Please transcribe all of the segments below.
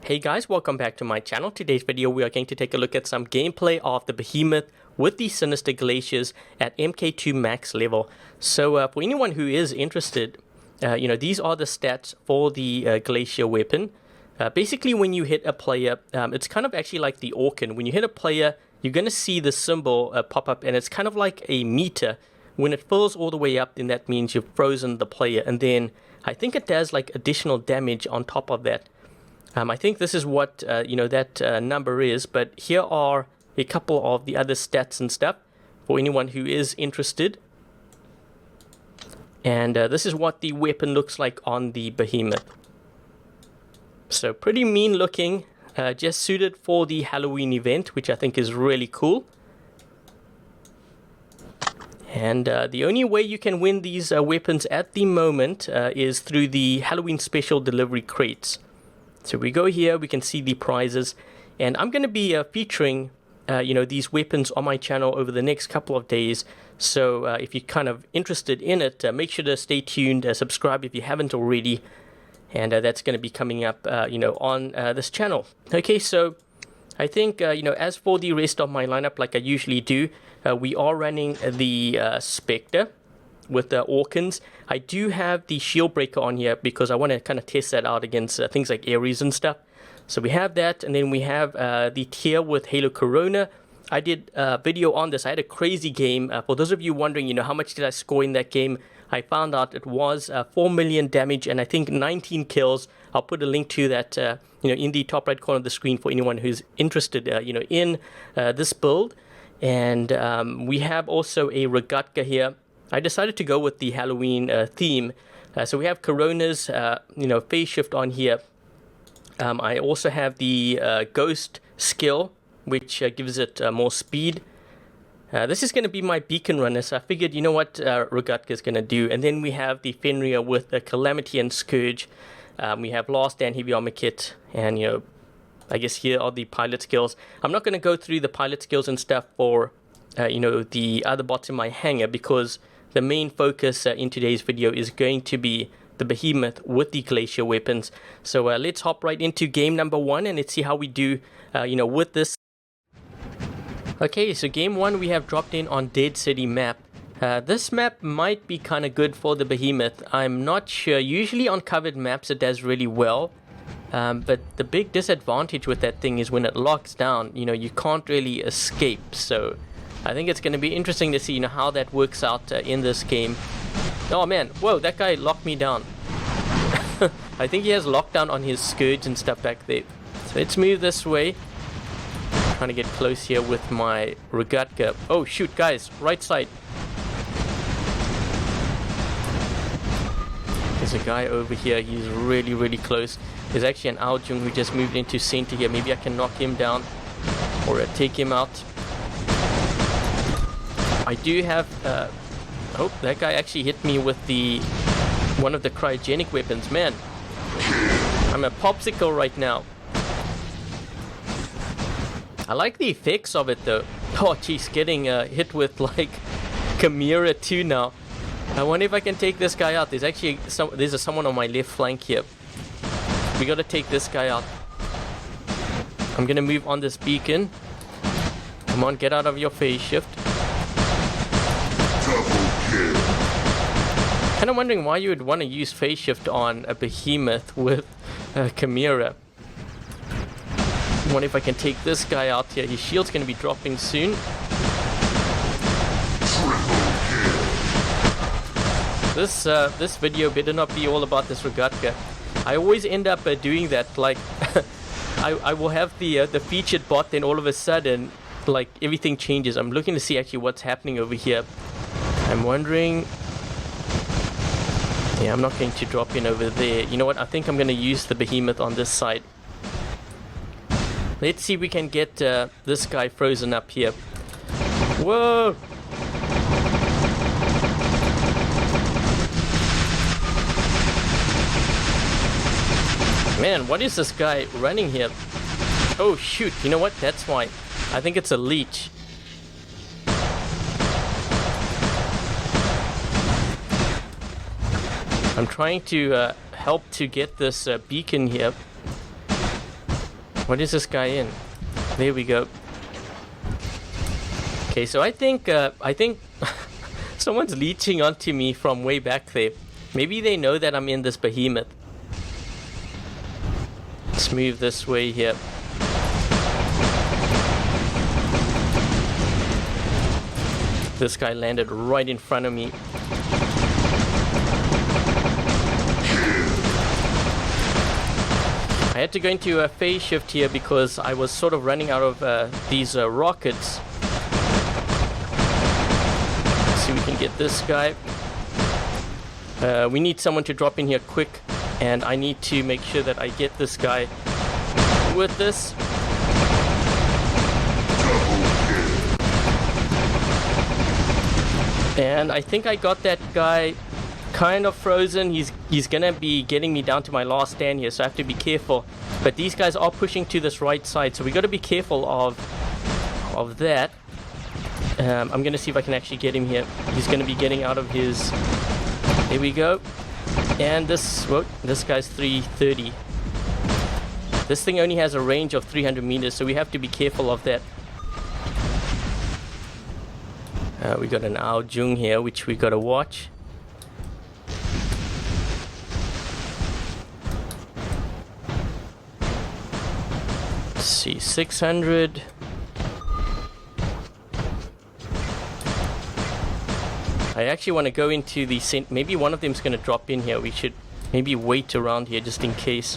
Hey guys, welcome back to my channel. Today's video we are going to take a look at some gameplay of the Behemoth with the Sinister Glaciers at MK2 max level. So for anyone who is interested, these are the stats for the Glacier weapon. Basically when you hit a player, it's kind of actually like the Orkin. When you hit a player, you're going to see the symbol pop up, and it's kind of like a meter. When it fills all the way up, then that means you've frozen the player, and then I think it does like additional damage on top of that. I think this is what that number is, but here are a couple of the other stats and stuff for anyone who is interested. And this is what the weapon looks like on the Behemoth. So pretty mean looking, just suited for the Halloween event, which I think is really cool. And the only way you can win these weapons at the moment is through the Halloween special delivery crates. So we go here, we can see the prizes, and I'm going to be featuring, these weapons on my channel over the next couple of days. So if you're kind of interested in it, make sure to stay tuned, subscribe if you haven't already, and that's going to be coming up, on this channel. Okay, so I think, as for the rest of my lineup, like I usually do, we are running the Spectre with the Orkins. I do have the Shield Breaker on here because I want to kind of test that out against things like Ares and stuff. So we have that, and then we have the tier with Halo Corona. I did a video on this. I had a crazy game. For those of you wondering, how much did I score in that game? I found out it was 4 million damage and I think 19 kills. I'll put a link to that, in the top right corner of the screen for anyone who's interested, in this build. And we have also a Regatka here. I decided to go with the Halloween theme. So we have Corona's, phase shift on here. I also have the Ghost skill, which gives it more speed. This is going to be my beacon runner, so I figured, what Regatka is going to do. And then we have the Fenrir with the Calamity and Scourge. We have Last Stand Heavy Armor Kit, and, I guess here are the pilot skills. I'm not going to go through the pilot skills and stuff for, the other bots in my hangar, because the main focus in today's video is going to be the Behemoth with the Glacier weapons. So let's hop right into game number 1 and let's see how we do, with this. Okay, so game 1 we have dropped in on Dead City map. This map might be kind of good for the Behemoth. I'm not sure. Usually on covered maps it does really well. But the big disadvantage with that thing is when it locks down, you can't really escape. So I think it's going to be interesting to see, how that works out in this game. Oh man, whoa, that guy locked me down. I think he has lockdown on his Scourge and stuff back there. So let's move this way. Trying to get close here with my Regatka. Oh shoot, guys, right side. There's a guy over here. He's really, really close. There's actually an Aljung who just moved into center here. Maybe I can knock him down or take him out. I do have... oh, that guy actually hit me with one of the cryogenic weapons. Man, I'm a popsicle right now. I like the effects of it though. Oh geez, getting hit with like Chimera 2 now. I wonder if I can take this guy out. There's actually someone on my left flank here. We gotta take this guy out. I'm gonna move on this beacon. Come on, get out of your phase shift. Kind of wondering why you would want to use phase shift on a Behemoth with Chimera. I wonder if I can take this guy out here. His shield's going to be dropping soon. This video better not be all about this Regatka. I always end up doing that. Like, I will have the featured bot, then all of a sudden, like, everything changes. I'm looking to see actually what's happening over here. I'm wondering... Yeah, I'm not going to drop in over there. You know what? I think I'm going to use the Behemoth on this side. Let's see if we can get this guy frozen up here. Whoa! Man, what is this guy running here? Oh shoot, you know what? That's why. I think it's a leech. I'm trying to help to get this beacon here. What is this guy in? There we go. Okay, so I think someone's leeching onto me from way back there. Maybe they know that I'm in this behemoth. Let's move this way here. This guy landed right in front of me. I had to go into a phase shift here because I was sort of running out of these rockets. Let's see if we can get this guy. We need someone to drop in here quick, and I need to make sure that I get this guy with this. And I think I got that guy kind of frozen. He's gonna be getting me down to my last stand here, so I have to be careful. But these guys are pushing to this right side, so we got to be careful of that. I'm gonna see if I can actually get him here. He's gonna be getting out of his. There we go. And this guy's 330. This thing only has a range of 300 meters, so we have to be careful of that. We got an Ao Jung here, which we got to watch. Let's see, 600. I actually want to go into the maybe one of them's going to drop in here. We should maybe wait around here just in case.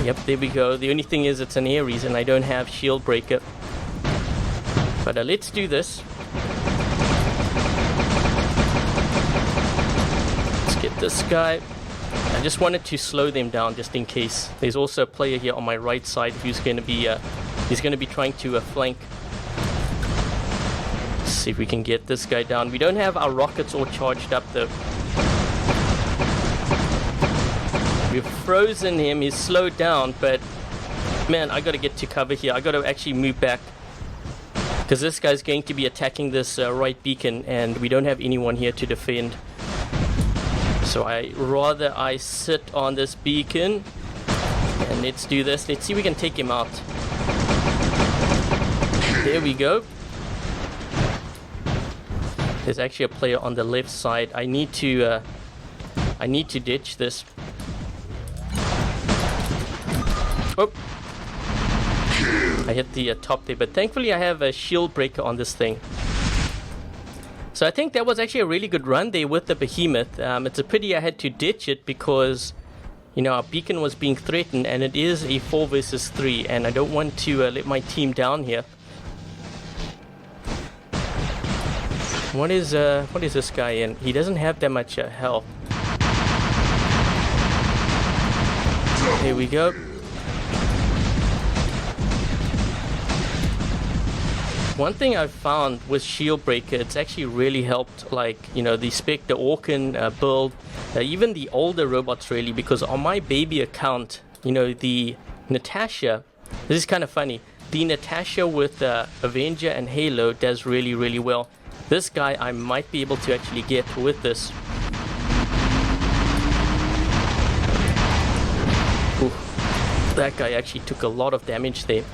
Yep, there we go. The only thing is it's an Ares and I don't have shield breaker. But let's do this. Get this guy. I just wanted to slow them down just in case. There's also a player here on my right side who's going to be trying to flank. Let's see if we can get this guy down. We don't have our rockets all charged up though. We've frozen him. He's slowed down, but man, I got to get to cover here. I got to actually move back because this guy's going to be attacking this right beacon, and we don't have anyone here to defend. So I sit on this beacon, and let's do this. Let's see if we can take him out. There we go. There's actually a player on the left side. I need to ditch this. Oh, I hit the top there, but thankfully I have a shield breaker on this thing. So I think that was actually a really good run there with the Behemoth. It's a pity I had to ditch it because, you know, our beacon was being threatened, and it is a 4 versus 3, and I don't want to let my team down here. What is this guy in? He doesn't have that much health. Here we go. One thing I've found with Shield Breaker, it's actually really helped, like, you know, the Spectre Orkan build, even the older robots really, because on my baby account, you know, the Natasha, this is kind of funny, the Natasha with Avenger and Halo does really, really well. This guy I might be able to actually get with this. Ooh, that guy actually took a lot of damage there.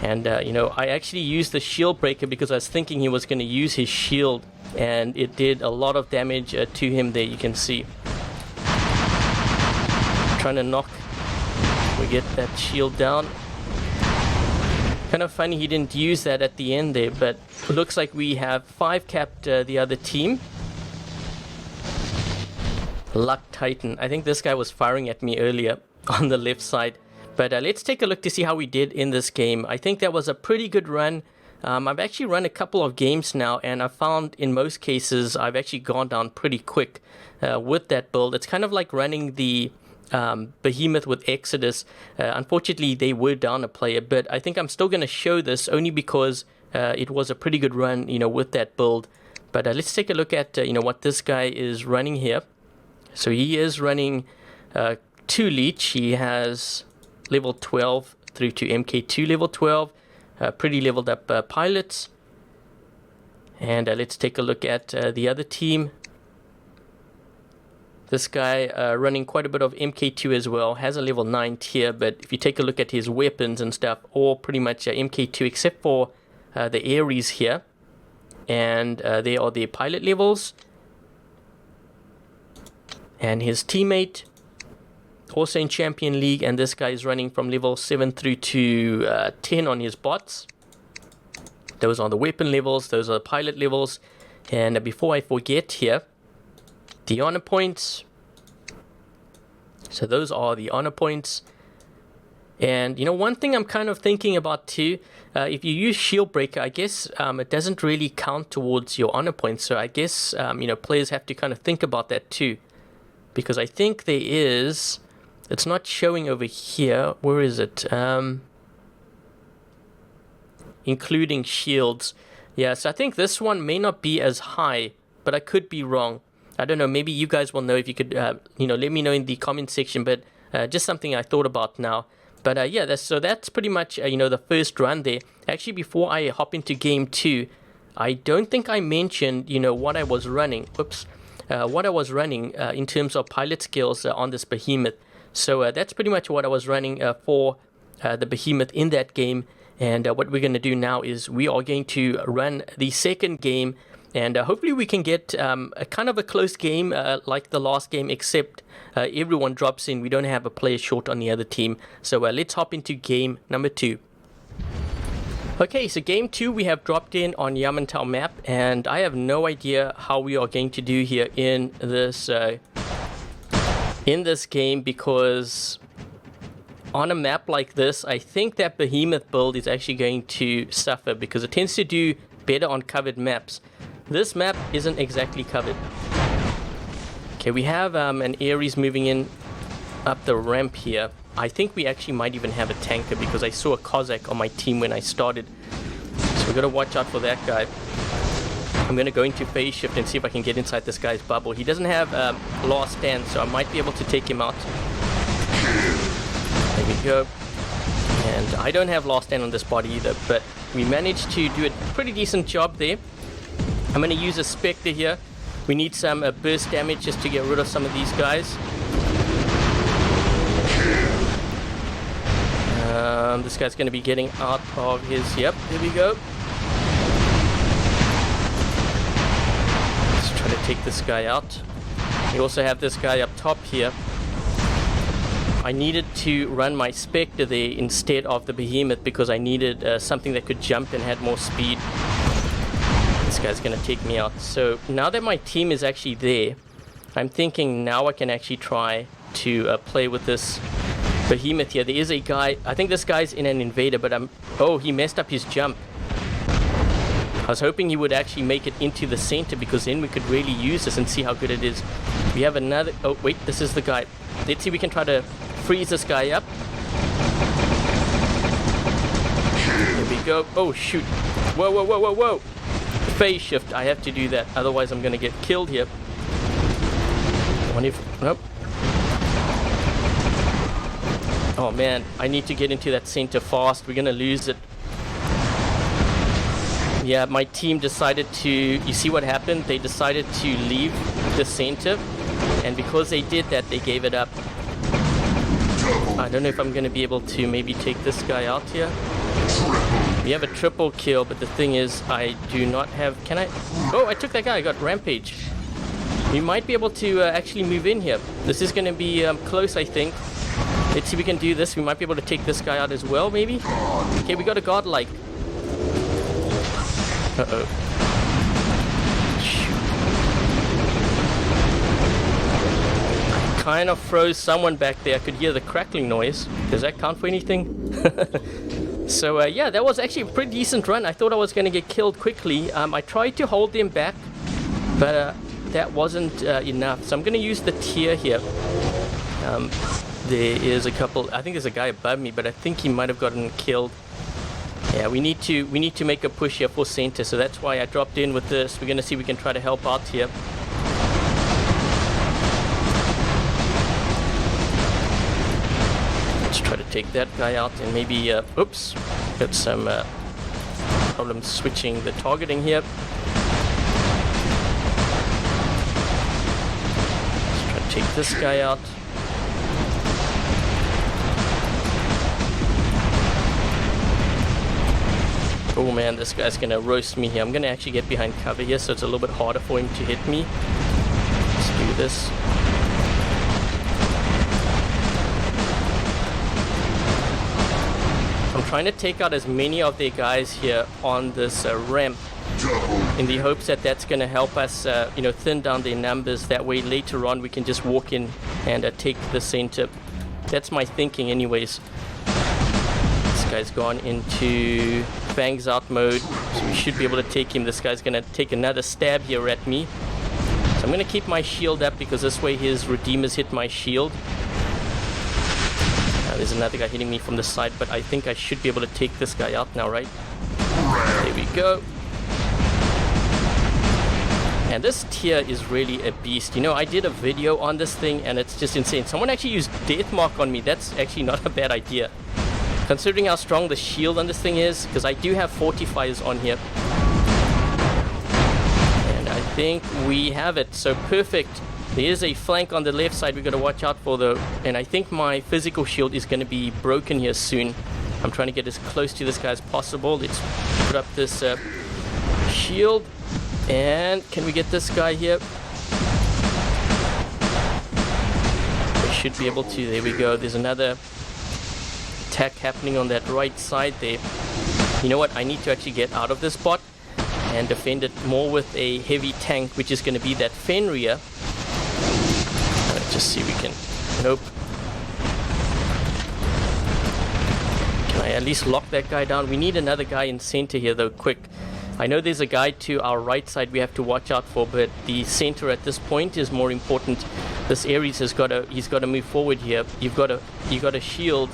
And, you know, I actually used the shield breaker because I was thinking he was going to use his shield, and it did a lot of damage to him there, you can see. Trying to knock. We get that shield down. Kind of funny he didn't use that at the end there, but it looks like we have 5 capped the other team. Luck Titan. I think this guy was firing at me earlier on the left side. But let's take a look to see how we did in this game. I think that was a pretty good run. I've actually run a couple of games now, and I found in most cases I've actually gone down pretty quick with that build. It's kind of like running the Behemoth with Exodus. Unfortunately, they were down a player, but I think I'm still going to show this only because it was a pretty good run, you know, with that build. But let's take a look at, you know, what this guy is running here. So he is running 2 Leech. He has level 12 through to MK2 level 12. Pretty leveled up pilots. And let's take a look at the other team. This guy running quite a bit of MK2 as well, has a level 9 tier, but if you take a look at his weapons and stuff, all pretty much MK2 except for the Ares here. And there are the pilot levels. And his teammate, also in Champion League, and this guy is running from level 7 through to 10 on his bots. Those are the weapon levels, those are the pilot levels. And before I forget here, the honor points. So those are the honor points. And you know, one thing I'm kind of thinking about too, if you use shield breaker, I guess it doesn't really count towards your honor points. So I guess you know, players have to kind of think about that too, because I think there is, it's not showing over here. Where is it? Including shields. Yeah, so I think this one may not be as high, but I could be wrong. I don't know, maybe you guys will know. If you could, you know, let me know in the comment section, but just something I thought about now. But yeah, that's pretty much, you know, the first run there. Actually, before I hop into game 2, I don't think I mentioned, you know, what I was running. Whoops. What I was running in terms of pilot skills on this Behemoth. So that's pretty much what I was running for the Behemoth in that game. And what we're going to do now is we are going to run the second game. And hopefully we can get a kind of a close game like the last game, except everyone drops in. We don't have a player short on the other team. So let's hop into game number 2. Okay, so game 2 we have dropped in on Yamantau map, and I have no idea how we are going to do here in this game, because on a map like this, I think that Behemoth build is actually going to suffer because it tends to do better on covered maps. This map isn't exactly covered. Okay, we have an Ares moving in up the ramp here. I think we actually might even have a tanker because I saw a Cossack on my team when I started. So we've got to watch out for that guy. I'm going to go into phase shift and see if I can get inside this guy's bubble. He doesn't have last stand, so I might be able to take him out. There we go. And I don't have last stand on this body either, but we managed to do a pretty decent job there. I'm going to use a Spectre here. We need some burst damage just to get rid of some of these guys. This guy's going to be getting out of his... Yep, here we go. Let's try to take this guy out. We also have this guy up top here. I needed to run my Spectre there instead of the Behemoth because I needed something that could jump and had more speed. This guy's going to take me out. So now that my team is actually there, I'm thinking now I can actually try to play with this Behemoth here. There is a guy, I think this guy's in an invader, but oh, he messed up his jump. I was hoping he would actually make it into the center because then we could really use this and see how good it is. We have another, oh wait, this is the guy. Let's see if we can try to freeze this guy up. There we go. Oh shoot. Whoa, whoa, whoa, whoa, whoa. Phase shift, I have to do that, otherwise I'm gonna get killed here. Nope. Oh man, I need to get into that center fast. We're gonna lose it. Yeah, my team decided to, you see what happened? They decided to leave the center, and because they did that, they gave it up. I don't know if I'm gonna be able to maybe take this guy out here. We have a triple kill, but the thing is, I do not have... Can I... Oh, I took that guy. I got Rampage. We might be able to actually move in here. This is going to be close, I think. Let's see if we can do this. We might be able to take this guy out as well, maybe. Okay, we got a godlike. Uh-oh. I kind of froze someone back there. I could hear the crackling noise. Does that count for anything? So yeah, that was actually a pretty decent run. I thought I was going to get killed quickly. I tried to hold them back, but that wasn't enough. So I'm going to use the tier here. There is a couple. I think there's a guy above me, but I think he might have gotten killed. Yeah, we need to make a push here for center. So that's why I dropped in with this. We're going to see if we can try to help out here. Try to take that guy out and maybe oops, got some problems switching the targeting here. Let's try to Take this guy out. Oh man, this guy's gonna roast me here. I'm gonna actually get behind cover here, so it's a little bit harder for him to hit me. Let's do this. I'm trying to take out as many of their guys here on this ramp, in the hopes that that's going to help us, thin down their numbers. That way later on we can just walk in and take the center. That's my thinking anyways. This guy's gone into fangs out mode, so we should be able to take him. This guy's going to take another stab here at me. So I'm going to keep my shield up because this way his redeemers hit my shield. There's another guy hitting me from the side, but I think I should be able to take this guy out now, right? There we go. And this tier is really a beast. You know, I did a video on this thing and it's just insane. Someone actually used Deathmark on me. That's actually not a bad idea, considering how strong the shield on this thing is, because I do have fortifiers on here. And I think we have it. So perfect. There is a flank on the left side we've got to watch out for though, and I think my physical shield is going to be broken here soon. I'm trying to get as close to this guy as possible. Let's put up this shield, and can we get this guy here? We should be able to. There we go. There's another attack happening on that right side there. You know what? I need to actually get out of this spot and defend it more with a heavy tank, which is going to be that Fenrir. Just see if we can. Nope. Can I at least lock that guy down? We need another guy in center here though, quick. I know there's a guy to our right side we have to watch out for, but the center at this point is more important. This Ares has got to, he's got to move forward here. You got a shield.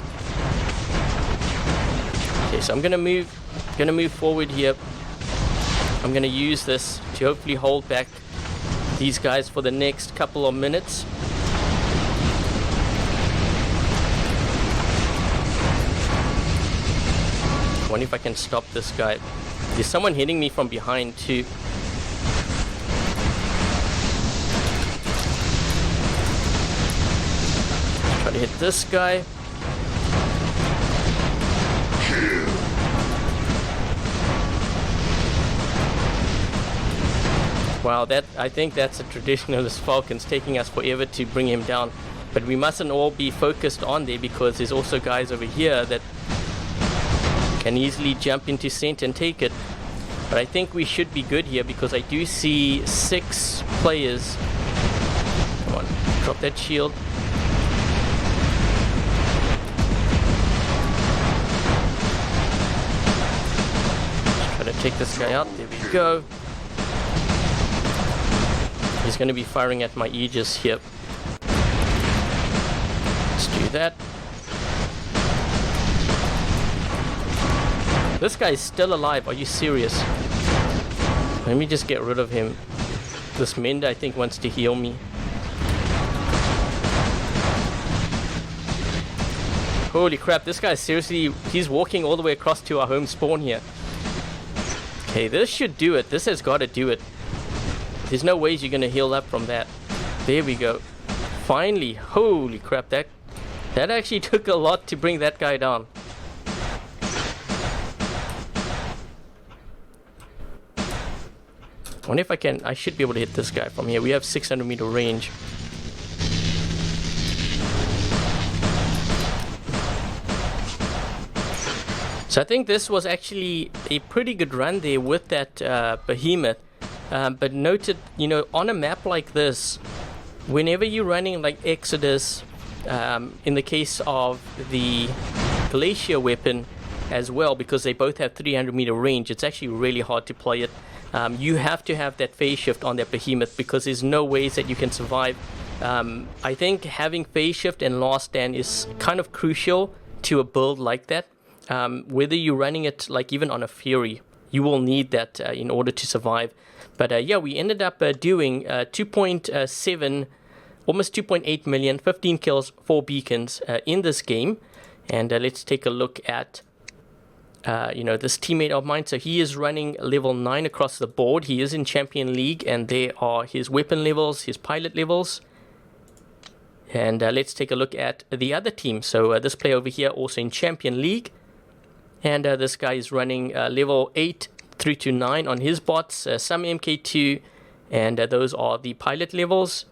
Okay, so I'm gonna move forward here. I'm gonna use this to hopefully hold back these guys for the next couple of minutes. I wonder if I can stop this guy. There's someone hitting me from behind too. Try to hit this guy. Wow, I think that's a traditionalist Falcon's taking us forever to bring him down. But we mustn't all be focused on there, because there's also guys over here that can easily jump into center and take it. But I think we should be good here, because I do see 6 players. Come on, drop that shield. Try to take this guy out. There we go. He's going to be firing at my Aegis here. Let's do that. This guy's still alive. Are you serious? Let me just get rid of him. This Mender, I think, wants to heal me. Holy crap, this guy seriously, he's walking all the way across to our home spawn here. Okay, this should do it. This has got to do it. There's no ways you're going to heal up from that. There we go. Finally. Holy crap, that actually took a lot to bring that guy down. I wonder if I should be able to hit this guy from here. We have 600 meter range. So I think this was actually a pretty good run there with that Behemoth. But noted, you know, on a map like this, whenever you're running like Exodus, in the case of the Glacier weapon as well, because they both have 300 meter range, it's actually really hard to play it. You have to have that phase shift on that Behemoth, because there's no ways that you can survive. I think having phase shift and last stand is kind of crucial to a build like that. Whether you're running it like even on a Fury, you will need that in order to survive. But yeah, we ended up doing 2.7, almost 2.8 million, 15 kills, 4 beacons in this game. And let's take a look at this teammate of mine. So he is running level 9 across the board. He is in Champion League, and there are his weapon levels, his pilot levels. And let's take a look at the other team. So this player over here also in Champion League. And this guy is running level 8 through to 9 on his bots, some MK2, and those are the pilot levels.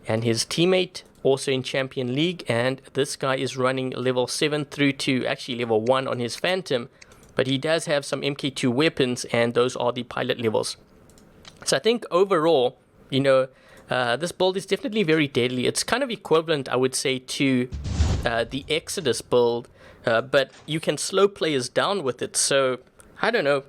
And his teammate also in Champion League, and this guy is running level 7 through to actually level 1 on his Phantom, but he does have some MK2 weapons, and those are the pilot levels. So I think overall, you know, this build is definitely very deadly. It's kind of equivalent, I would say, to the Exodus build, but you can slow players down with it. So I don't know.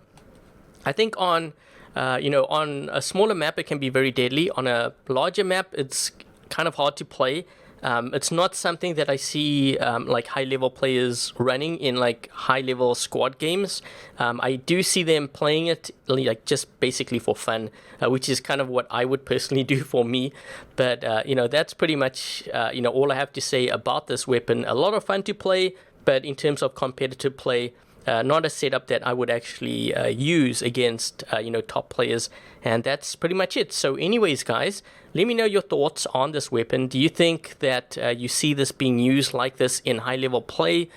I think on on a smaller map it can be very deadly. On a larger map, it's kind of hard to play. It's not something that I see like high-level players running in like high-level squad games. I do see them playing it like just basically for fun, which is kind of what I would personally do for me. But that's pretty much all I have to say about this weapon. A lot of fun to play, but in terms of competitive play, not a setup that I would actually use against top players. And that's pretty much it. So anyways, guys, let me know your thoughts on this weapon. Do you think that you see this being used like this in high level play?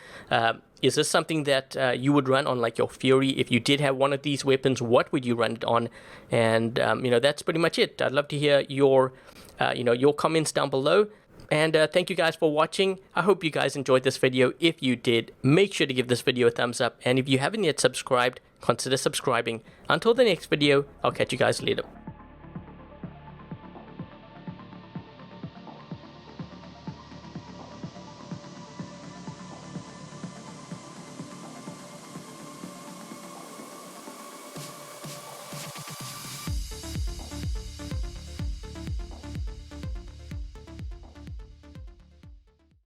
Is this something that you would run on like your Fury? If you did have one of these weapons, what would you run it on? And that's pretty much it. I'd love to hear your comments down below. And thank you guys for watching. I hope you guys enjoyed this video. If you did, make sure to give this video a thumbs up. And if you haven't yet subscribed, consider subscribing. Until the next video, I'll catch you guys later.